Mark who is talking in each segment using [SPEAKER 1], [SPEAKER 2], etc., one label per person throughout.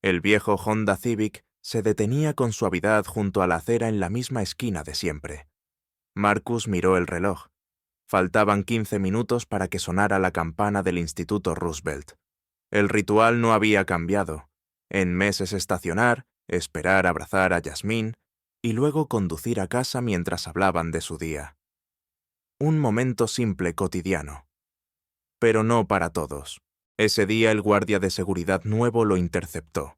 [SPEAKER 1] El viejo Honda Civic se detenía con suavidad junto a la acera en la misma esquina de siempre. Marcus miró el reloj. Faltaban 15 minutos para que sonara la campana del Instituto Roosevelt. El ritual no había cambiado. En meses estacionar, esperar abrazar a Yasmín y luego conducir a casa mientras hablaban de su día. Un momento simple cotidiano. Pero no para todos. Ese día el guardia de seguridad nuevo lo interceptó.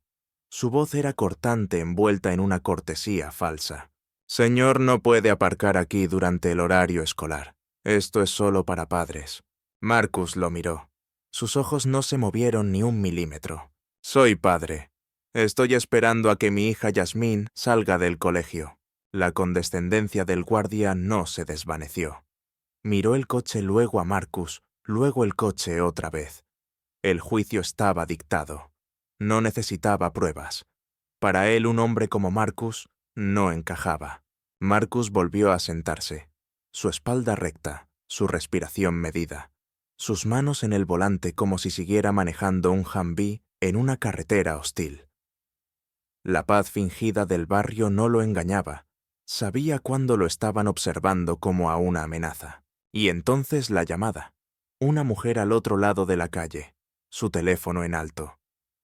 [SPEAKER 1] Su voz era cortante envuelta en una cortesía falsa. «Señor, no puede aparcar aquí durante el horario escolar. Esto es solo para padres». Marcus lo miró. Sus ojos no se movieron ni un milímetro. «Soy padre. Estoy esperando a que mi hija Yasmín salga del colegio». La condescendencia del guardia no se desvaneció. Miró el coche, luego a Marcus, luego el coche otra vez. El juicio estaba dictado. No necesitaba pruebas. Para él, un hombre como Marcus no encajaba. Marcus volvió a sentarse. Su espalda recta, su respiración medida. Sus manos en el volante como si siguiera manejando un Humvee en una carretera hostil. La paz fingida del barrio no lo engañaba. Sabía cuándo lo estaban observando como a una amenaza. Y entonces la llamada. Una mujer al otro lado de la calle. Su teléfono en alto.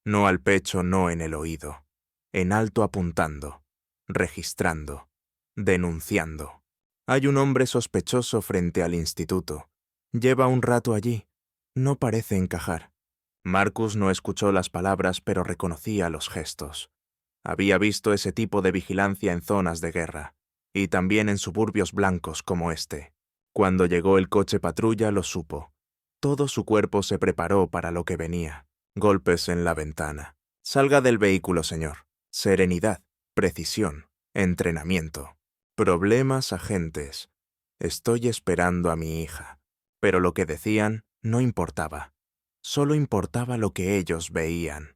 [SPEAKER 1] No al pecho, no en el oído. En alto apuntando. Registrando. Denunciando. Hay un hombre sospechoso frente al instituto. Lleva un rato allí. No parece encajar. Marcus no escuchó las palabras, pero reconocía los gestos. Había visto ese tipo de vigilancia en zonas de guerra, y también en suburbios blancos como este. Cuando llegó el coche patrulla lo supo. Todo su cuerpo se preparó para lo que venía. Golpes en la ventana. «Salga del vehículo, señor». Serenidad, precisión, entrenamiento. Problemas agentes. «Estoy esperando a mi hija». Pero lo que decían no importaba. Solo importaba lo que ellos veían.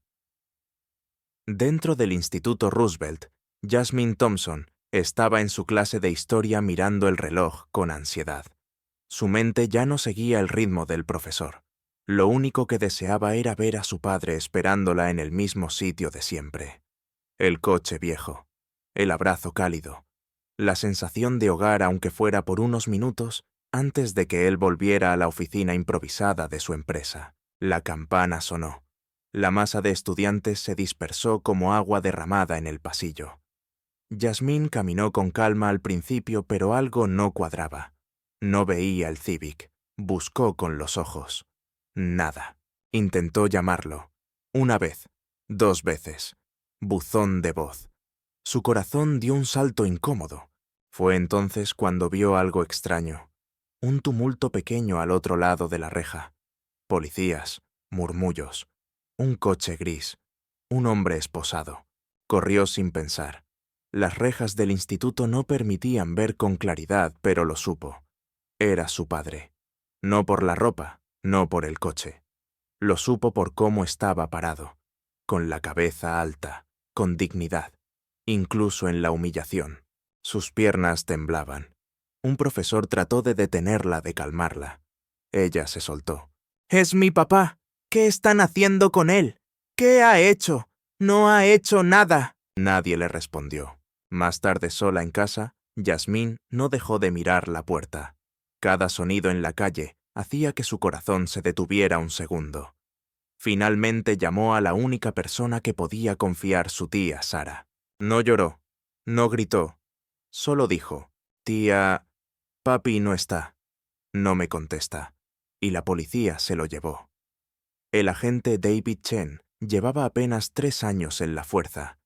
[SPEAKER 1] Dentro del Instituto Roosevelt, Jasmine Thompson estaba en su clase de historia mirando el reloj con ansiedad. Su mente ya no seguía el ritmo del profesor. Lo único que deseaba era ver a su padre esperándola en el mismo sitio de siempre. El coche viejo, el abrazo cálido, la sensación de hogar aunque fuera por unos minutos antes de que él volviera a la oficina improvisada de su empresa. La campana sonó. La masa de estudiantes se dispersó como agua derramada en el pasillo. Yasmín caminó con calma al principio, pero algo no cuadraba. No veía el Civic. Buscó con los ojos. Nada. Intentó llamarlo. Una vez. 2 veces. Buzón de voz. Su corazón dio un salto incómodo. Fue entonces cuando vio algo extraño. Un tumulto pequeño al otro lado de la reja. Policías. Murmullos. Un coche gris. Un hombre esposado. Corrió sin pensar. Las rejas del instituto no permitían ver con claridad, pero lo supo. Era su padre. No por la ropa, no por el coche. Lo supo por cómo estaba parado, con la cabeza alta, con dignidad, incluso en la humillación. Sus piernas temblaban. Un profesor trató de detenerla, de calmarla. Ella se soltó. «Es mi papá. ¿Qué están haciendo con él? ¿Qué ha hecho? No ha hecho nada». Nadie le respondió. Más tarde, sola en casa, Yasmín no dejó de mirar la puerta. Cada sonido en la calle hacía que su corazón se detuviera un segundo. Finalmente llamó a la única persona que podía confiar, su tía Sara. No lloró, no gritó, solo dijo: «Tía, papi no está». No me contesta. Y la policía se lo llevó. El agente David Chen llevaba apenas 3 años en la fuerza.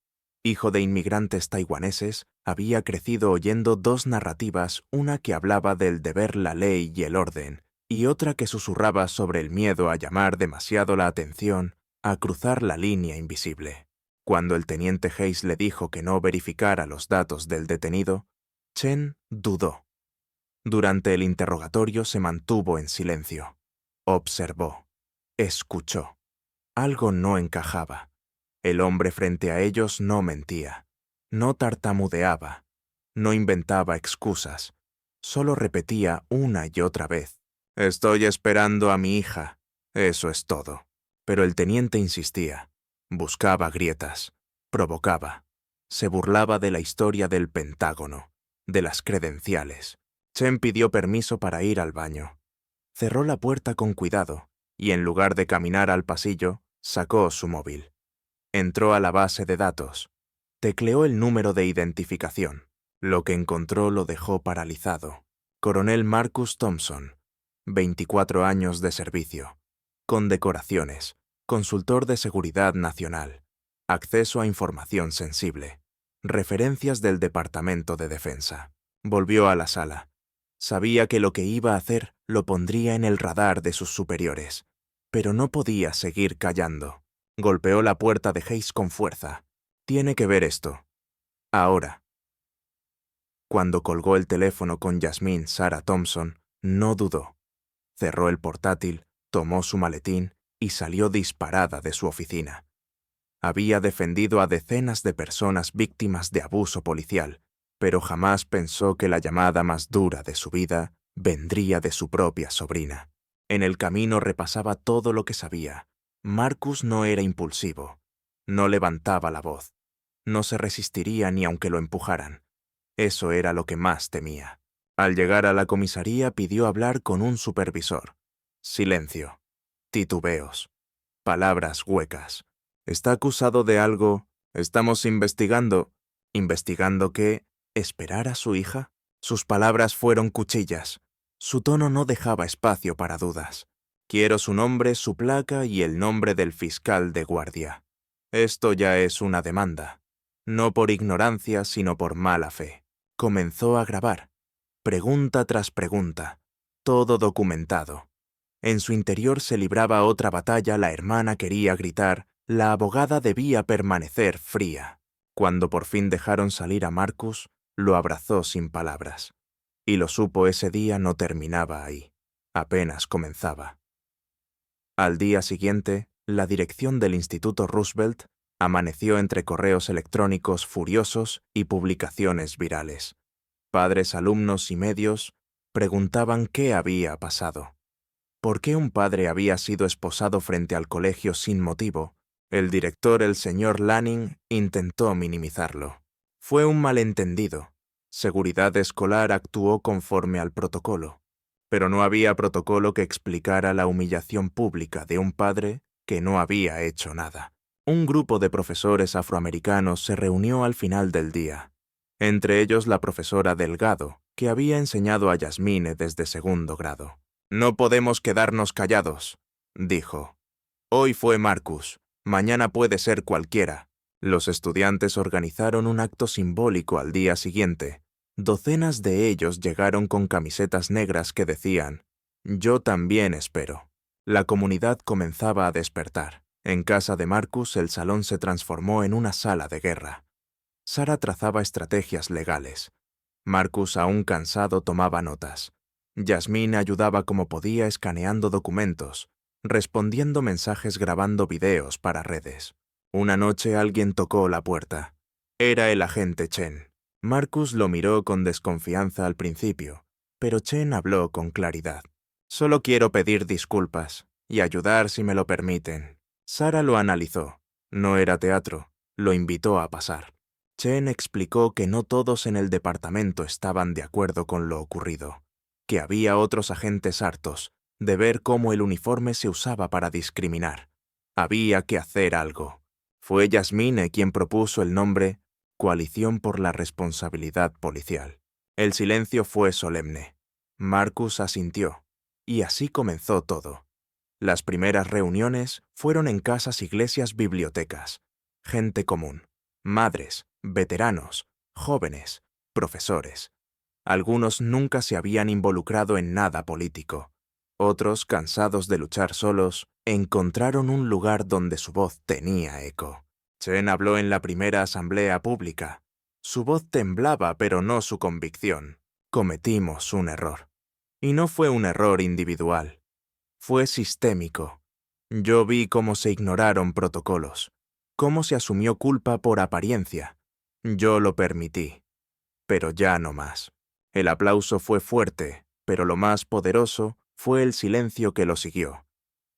[SPEAKER 1] Hijo de inmigrantes taiwaneses, había crecido oyendo 2 narrativas, una que hablaba del deber, la ley y el orden, y otra que susurraba sobre el miedo a llamar demasiado la atención, a cruzar la línea invisible. Cuando el teniente Hayes le dijo que no verificara los datos del detenido, Chen dudó. Durante el interrogatorio se mantuvo en silencio. Observó. Escuchó. Algo no encajaba. El hombre frente a ellos no mentía. No tartamudeaba. No inventaba excusas. Solo repetía una y otra vez: «Estoy esperando a mi hija». Eso es todo. Pero el teniente insistía. Buscaba grietas, provocaba, se burlaba de la historia del Pentágono, de las credenciales. Chen pidió permiso para ir al baño. Cerró la puerta con cuidado y, en lugar de caminar al pasillo, sacó su móvil. Entró a la base de datos. Tecleó el número de identificación. Lo que encontró lo dejó paralizado. Coronel Marcus Thompson, 24 años de servicio, condecoraciones, consultor de seguridad nacional, acceso a información sensible, referencias del Departamento de Defensa. Volvió a la sala. Sabía que lo que iba a hacer lo pondría en el radar de sus superiores, pero no podía seguir callando. Golpeó la puerta de Hayes con fuerza. Tiene que ver esto. Ahora. Cuando colgó el teléfono con Yasmine Sarah Thompson, no dudó. Cerró el portátil, tomó su maletín y salió disparada de su oficina. Había defendido a decenas de personas víctimas de abuso policial, pero jamás pensó que la llamada más dura de su vida vendría de su propia sobrina. En el camino repasaba todo lo que sabía. Marcus no era impulsivo. No levantaba la voz. No se resistiría ni aunque lo empujaran. Eso era lo que más temía. Al llegar a la comisaría pidió hablar con un supervisor. Silencio. Titubeos. Palabras huecas. ¿Está acusado de algo? Estamos investigando. ¿Investigando qué? ¿Esperar a su hija? Sus palabras fueron cuchillas. Su tono no dejaba espacio para dudas. Quiero su nombre, su placa y el nombre del fiscal de guardia. Esto ya es una demanda. No por ignorancia, sino por mala fe. Comenzó a grabar. Pregunta tras pregunta. Todo documentado. En su interior se libraba otra batalla, la hermana quería gritar, la abogada debía permanecer fría. Cuando por fin dejaron salir a Marcus, lo abrazó sin palabras. Y lo supo ese día no terminaba ahí. Apenas comenzaba. Al día siguiente, la dirección del Instituto Roosevelt amaneció entre correos electrónicos furiosos y publicaciones virales. Padres, alumnos y medios preguntaban qué había pasado. ¿Por qué un padre había sido esposado frente al colegio sin motivo? El director, el señor Lanning, intentó minimizarlo. Fue un malentendido. Seguridad Escolar actuó conforme al protocolo. Pero no había protocolo que explicara la humillación pública de un padre que no había hecho nada. Un grupo de profesores afroamericanos se reunió al final del día. Entre ellos la profesora Delgado, que había enseñado a Yasmine desde segundo grado. «No podemos quedarnos callados», dijo. «Hoy fue Marcus, mañana puede ser cualquiera». Los estudiantes organizaron un acto simbólico al día siguiente. Docenas de ellos llegaron con camisetas negras que decían, «Yo también espero». La comunidad comenzaba a despertar. En casa de Marcus el salón se transformó en una sala de guerra. Sarah trazaba estrategias legales. Marcus, aún cansado, tomaba notas. Yasmine ayudaba como podía escaneando documentos, respondiendo mensajes, grabando videos para redes. Una noche alguien tocó la puerta. Era el agente Chen. Marcus lo miró con desconfianza al principio, pero Chen habló con claridad. «Solo quiero pedir disculpas y ayudar si me lo permiten». Sarah lo analizó. No era teatro. Lo invitó a pasar. Chen explicó que no todos en el departamento estaban de acuerdo con lo ocurrido, que había otros agentes hartos de ver cómo el uniforme se usaba para discriminar. Había que hacer algo. Fue Yasmine quien propuso el nombre Coalición por la Responsabilidad Policial. El silencio fue solemne. Marcus asintió, y así comenzó todo. Las primeras reuniones fueron en casas, iglesias, bibliotecas. Gente común, madres, veteranos, jóvenes, profesores. Algunos nunca se habían involucrado en nada político. Otros, cansados de luchar solos, encontraron un lugar donde su voz tenía eco. Chen habló en la primera asamblea pública. Su voz temblaba, pero no su convicción. Cometimos un error. Y no fue un error individual. Fue sistémico. Yo vi cómo se ignoraron protocolos, cómo se asumió culpa por apariencia. Yo lo permití. Pero ya no más. El aplauso fue fuerte, pero lo más poderoso fue el silencio que lo siguió.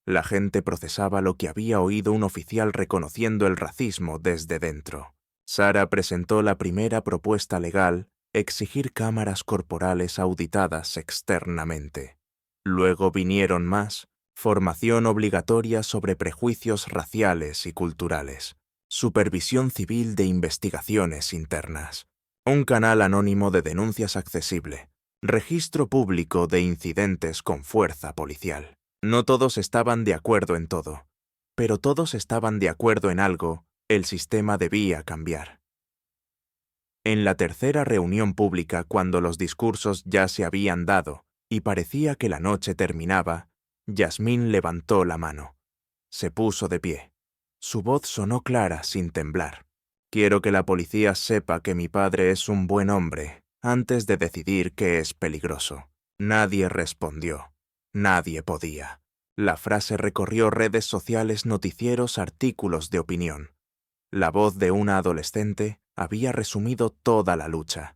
[SPEAKER 1] La gente procesaba lo que había oído un oficial reconociendo el racismo desde dentro. Sarah presentó la primera propuesta legal: exigir cámaras corporales auditadas externamente. Luego vinieron más: formación obligatoria sobre prejuicios raciales y culturales, supervisión civil de investigaciones internas, un canal anónimo de denuncias accesible, registro público de incidentes con fuerza policial. No todos estaban de acuerdo en todo, pero todos estaban de acuerdo en algo: el sistema debía cambiar. En la tercera reunión pública, cuando los discursos ya se habían dado y parecía que la noche terminaba, Yasmín levantó la mano. Se puso de pie. Su voz sonó clara, sin temblar. Quiero que la policía sepa que mi padre es un buen hombre antes de decidir que es peligroso. Nadie respondió. Nadie podía. La frase recorrió redes sociales, noticieros, artículos de opinión. La voz de una adolescente había resumido toda la lucha.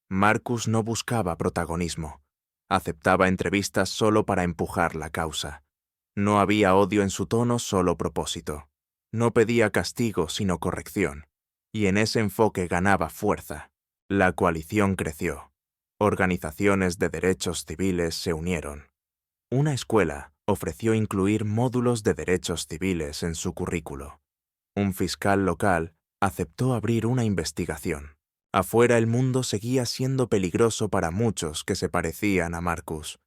[SPEAKER 1] Marcus no buscaba protagonismo. Aceptaba entrevistas solo para empujar la causa. No había odio en su tono, solo propósito. No pedía castigo, sino corrección. Y en ese enfoque ganaba fuerza. La coalición creció. Organizaciones de derechos civiles se unieron. Una escuela ofreció incluir módulos de derechos civiles en su currículo. Un fiscal local aceptó abrir una investigación. Afuera el mundo seguía siendo peligroso para muchos que se parecían a Marcus.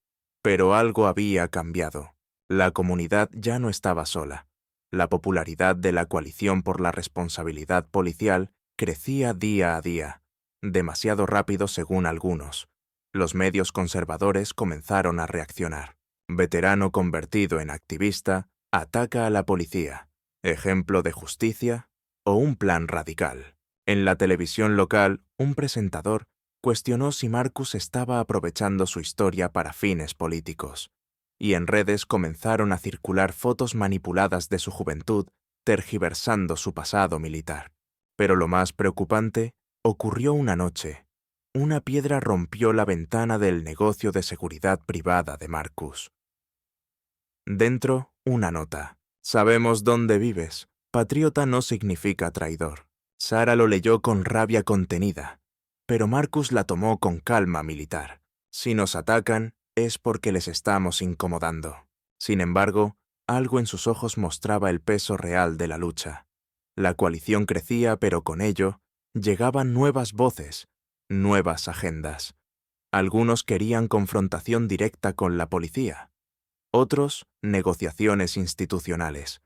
[SPEAKER 1] Pero algo había cambiado. La comunidad ya no estaba sola. La popularidad de la coalición por la responsabilidad policial crecía día a día, demasiado rápido según algunos. Los medios conservadores comenzaron a reaccionar. Veterano convertido en activista ataca a la policía. ¿Ejemplo de justicia o un plan radical? En la televisión local, un presentador cuestionó si Marcus estaba aprovechando su historia para fines políticos, y en redes comenzaron a circular fotos manipuladas de su juventud, tergiversando su pasado militar. Pero lo más preocupante ocurrió una noche. Una piedra rompió la ventana del negocio de seguridad privada de Marcus. Dentro, una nota. Sabemos dónde vives. Patriota no significa traidor. Sarah lo leyó con rabia contenida, pero Marcus la tomó con calma militar. Si nos atacan, es porque les estamos incomodando. Sin embargo, algo en sus ojos mostraba el peso real de la lucha. La coalición crecía, pero con ello llegaban nuevas voces, nuevas agendas. Algunos querían confrontación directa con la policía. Otros, negociaciones institucionales.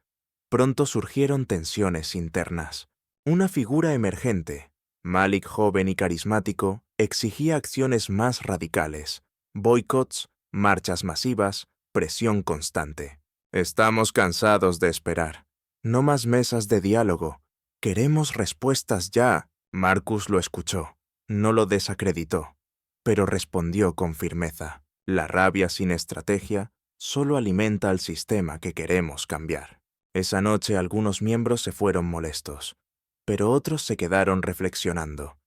[SPEAKER 1] Pronto surgieron tensiones internas. Una figura emergente, Malik joven y carismático, exigía acciones más radicales, boicots, marchas masivas, presión constante. Estamos cansados de esperar. No más mesas de diálogo. Queremos respuestas ya. Marcus lo escuchó. No lo desacreditó, pero respondió con firmeza. La rabia sin estrategia solo alimenta al sistema que queremos cambiar. Esa noche algunos miembros se fueron molestos, pero otros se quedaron reflexionando.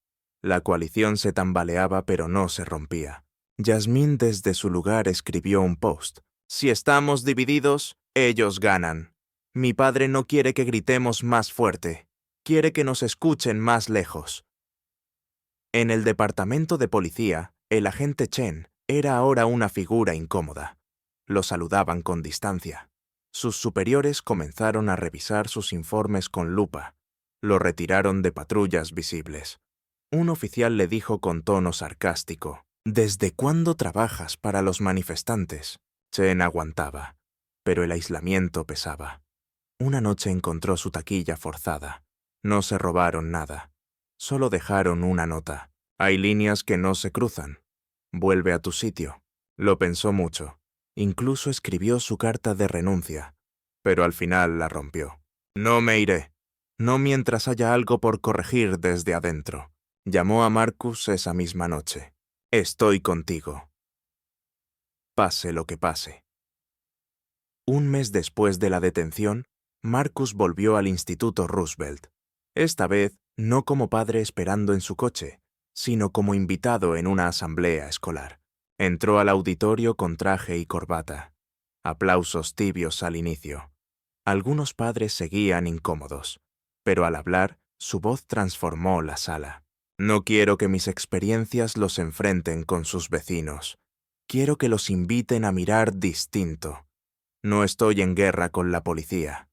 [SPEAKER 1] La coalición se tambaleaba, pero no se rompía. Yasmín desde su lugar escribió un post. Si estamos divididos, ellos ganan. Mi padre no quiere que gritemos más fuerte. Quiere que nos escuchen más lejos. En el departamento de policía, el agente Chen era ahora una figura incómoda. Lo saludaban con distancia. Sus superiores comenzaron a revisar sus informes con lupa. Lo retiraron de patrullas visibles. Un oficial le dijo con tono sarcástico: ¿Desde cuándo trabajas para los manifestantes? Chen aguantaba, pero el aislamiento pesaba. Una noche encontró su taquilla forzada. No se robaron nada. Solo dejaron una nota. Hay líneas que no se cruzan. Vuelve a tu sitio. Lo pensó mucho. Incluso escribió su carta de renuncia, pero al final la rompió. No me iré. No mientras haya algo por corregir desde adentro. Llamó a Marcus esa misma noche. Estoy contigo. Pase lo que pase. Un mes después de la detención, Marcus volvió al Instituto Roosevelt. Esta vez, no como padre esperando en su coche, sino como invitado en una asamblea escolar. Entró al auditorio con traje y corbata. Aplausos tibios al inicio. Algunos padres seguían incómodos, pero al hablar, su voz transformó la sala. No quiero que mis experiencias los enfrenten con sus vecinos. Quiero que los inviten a mirar distinto. No estoy en guerra con la policía.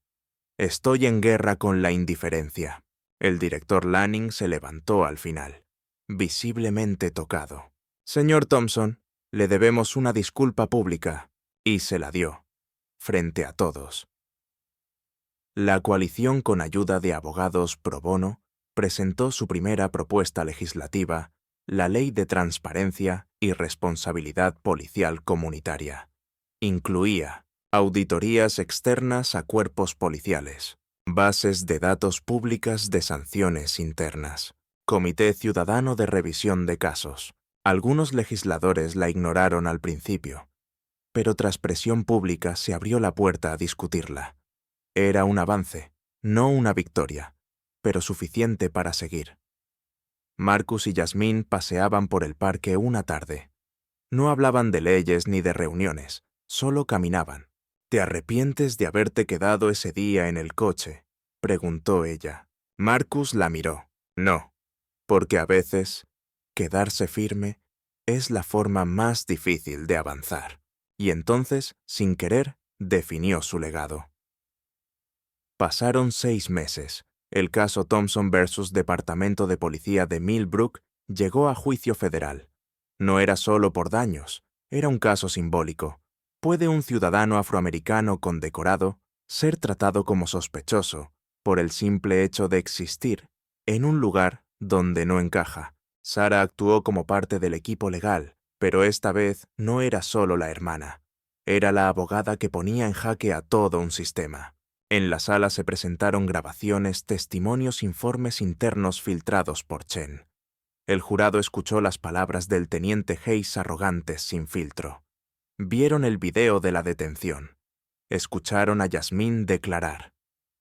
[SPEAKER 1] Estoy en guerra con la indiferencia. El director Lanning se levantó al final, visiblemente tocado. Señor Thompson, le debemos una disculpa pública, y se la dio, frente a todos. La coalición, con ayuda de abogados pro bono, presentó su primera propuesta legislativa, la Ley de Transparencia y Responsabilidad Policial Comunitaria. Incluía auditorías externas a cuerpos policiales, bases de datos públicas de sanciones internas, Comité Ciudadano de Revisión de Casos. Algunos legisladores la ignoraron al principio, pero tras presión pública se abrió la puerta a discutirla. Era un avance, no una victoria, pero suficiente para seguir. Marcus y Yasmín paseaban por el parque una tarde. No hablaban de leyes ni de reuniones, solo caminaban. ¿Te arrepientes de haberte quedado ese día en el coche?, preguntó ella. Marcus la miró. No, porque a veces, quedarse firme es la forma más difícil de avanzar. Y entonces, sin querer, definió su legado. Pasaron 6 meses. El caso Thompson versus Departamento de Policía de Millbrook llegó a juicio federal. No era solo por daños, era un caso simbólico. ¿Puede un ciudadano afroamericano condecorado ser tratado como sospechoso por el simple hecho de existir en un lugar donde no encaja? Sarah actuó como parte del equipo legal, pero esta vez no era solo la hermana. Era la abogada que ponía en jaque a todo un sistema. En la sala se presentaron grabaciones, testimonios, informes internos filtrados por Chen. El jurado escuchó las palabras del teniente Hayes arrogantes sin filtro. Vieron el video de la detención. Escucharon a Yasmín declarar.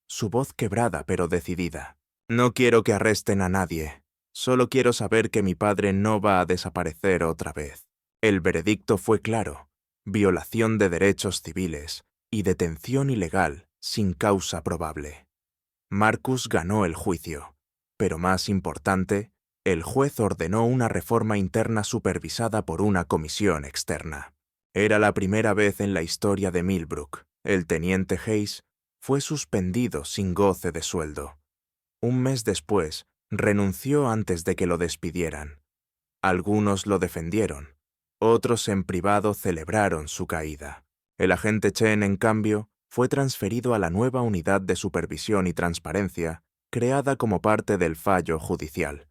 [SPEAKER 1] Su voz quebrada pero decidida. No quiero que arresten a nadie. Solo quiero saber que mi padre no va a desaparecer otra vez. El veredicto fue claro. Violación de derechos civiles y detención ilegal sin causa probable. Marcus ganó el juicio, pero más importante, el juez ordenó una reforma interna supervisada por una comisión externa. Era la primera vez en la historia de Millbrook. El teniente Hayes fue suspendido sin goce de sueldo. Un mes después, renunció antes de que lo despidieran. Algunos lo defendieron, otros en privado celebraron su caída. El agente Chen, en cambio, fue transferido a la nueva Unidad de Supervisión y Transparencia, creada como parte del fallo judicial.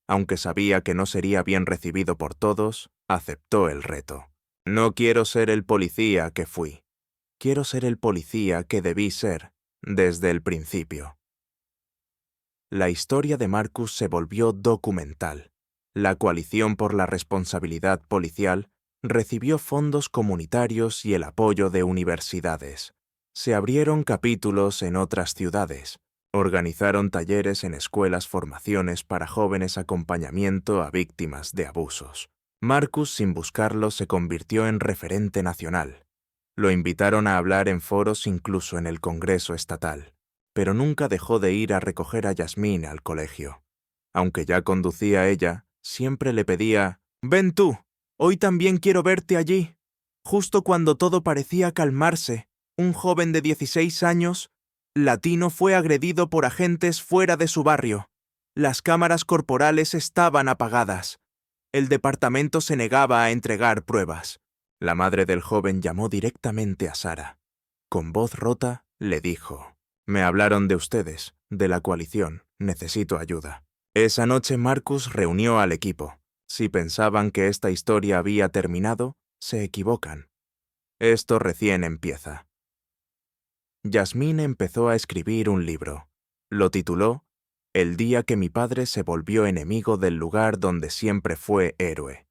[SPEAKER 1] Aunque sabía que no sería bien recibido por todos, aceptó el reto. No quiero ser el policía que fui. Quiero ser el policía que debí ser desde el principio. La historia de Marcus se volvió documental. La Coalición por la Responsabilidad Policial recibió fondos comunitarios y el apoyo de universidades. Se abrieron capítulos en otras ciudades. Organizaron talleres en escuelas, formaciones para jóvenes, acompañamiento a víctimas de abusos. Marcus, sin buscarlo, se convirtió en referente nacional. Lo invitaron a hablar en foros, incluso en el Congreso estatal, pero nunca dejó de ir a recoger a Yasmín al colegio. Aunque ya conducía ella, siempre le pedía: «Ven tú, hoy también quiero verte allí». Justo cuando todo parecía calmarse, un joven de 16 años, latino, fue agredido por agentes fuera de su barrio. Las cámaras corporales estaban apagadas. El departamento se negaba a entregar pruebas. La madre del joven llamó directamente a Sarah. Con voz rota, le dijo: «Me hablaron de ustedes, de la coalición. Necesito ayuda». Esa noche Marcus reunió al equipo. Si pensaban que esta historia había terminado, se equivocan. Esto recién empieza. Yasmín empezó a escribir un libro. Lo tituló «El día que mi padre se volvió enemigo del lugar donde siempre fue héroe».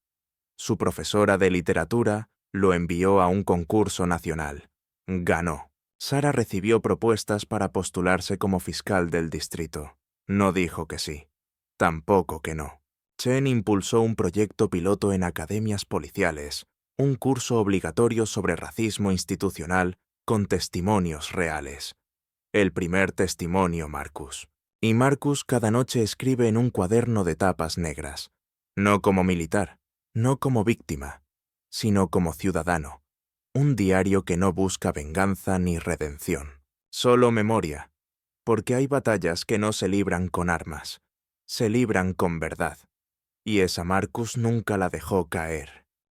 [SPEAKER 1] Su profesora de literatura lo envió a un concurso nacional. Ganó. Sarah recibió propuestas para postularse como fiscal del distrito. No dijo que sí. Tampoco que no. Chen impulsó un proyecto piloto en academias policiales, un curso obligatorio sobre racismo institucional con testimonios reales. El primer testimonio, Marcus. Y Marcus cada noche escribe en un cuaderno de tapas negras, no como militar, no como víctima, sino como ciudadano. Un diario que no busca venganza ni redención, solo memoria, porque hay batallas que no se libran con armas, se libran con verdad, y esa Marcus nunca la dejó caer.